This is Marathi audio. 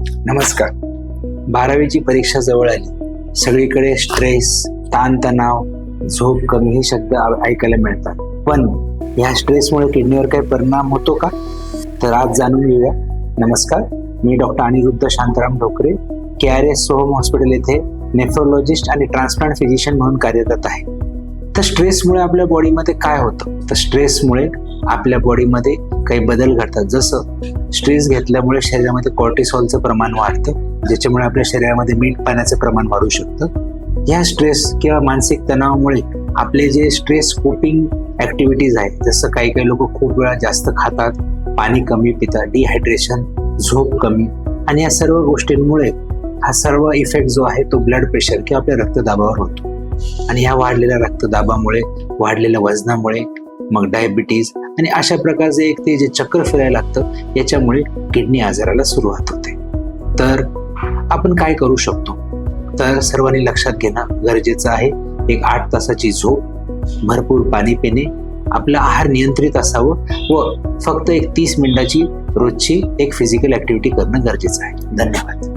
नमस्कार. 12वीची परीक्षा जवळ आली. सगळीकडे स्ट्रेस, ताणतणाव, झोप कमी हे शब्द ऐकायला मिळतात. पण ह्या स्ट्रेसमुळे किडनीवर काही परिणाम होतो का? तर आज जाणून घेऊया. नमस्कार, मी doctor Anirudh Shantaram Dhokare, KRS Soham hospital येथे नेफ्रोलॉजिस्ट आणि ट्रान्सप्लांट फिजिशियन म्हणून कार्यरत आहे. तर स्ट्रेसमुळे आपल्या बॉडीमध्ये काय होतं? तर स्ट्रेसमुळे आपल्या बॉडीमध्ये काही बदल घडतात. जसं स्ट्रेस घेतल्यामुळे शरीरामध्ये कॉर्टिसॉलचं प्रमाण वाढतं, ज्याच्यामुळे आपल्या शरीरामध्ये मीठ पाण्याचं प्रमाण वाढू शकतं. या स्ट्रेस किंवा मानसिक तणावामुळे आपले जे स्ट्रेस कोपिंग ॲक्टिव्हिटीज आहेत, जसं काही लोक खूप वेळा जास्त खातात, पाणी कमी पितात, डिहायड्रेशन, झोप कमी, आणि या सर्व गोष्टींमुळे हा सर्व इफेक्ट जो आहे तो ब्लड प्रेशर किंवा आपल्या रक्तदाबावर होतो. आणि ह्या वाढलेल्या रक्तदाबामुळे, वाढलेल्या वजनामुळे मग डायबिटीज आणि अशा प्रकारचे एक ते जे चक्र फिरायला लागतं, याच्यामुळे किडनी आजाराला सुरुवात होते. तर आपण काय करू शकतो? तर सर्वांनी लक्षात घेणं गरजेचं आहे. एक 8 तासाची झोप, भरपूर पाणी पिणे, आपला आहार नियंत्रित असावं व फक्त एक 30 मिनिटाची रोजची एक फिजिकल ॲक्टिव्हिटी करणं गरजेचं आहे. धन्यवाद.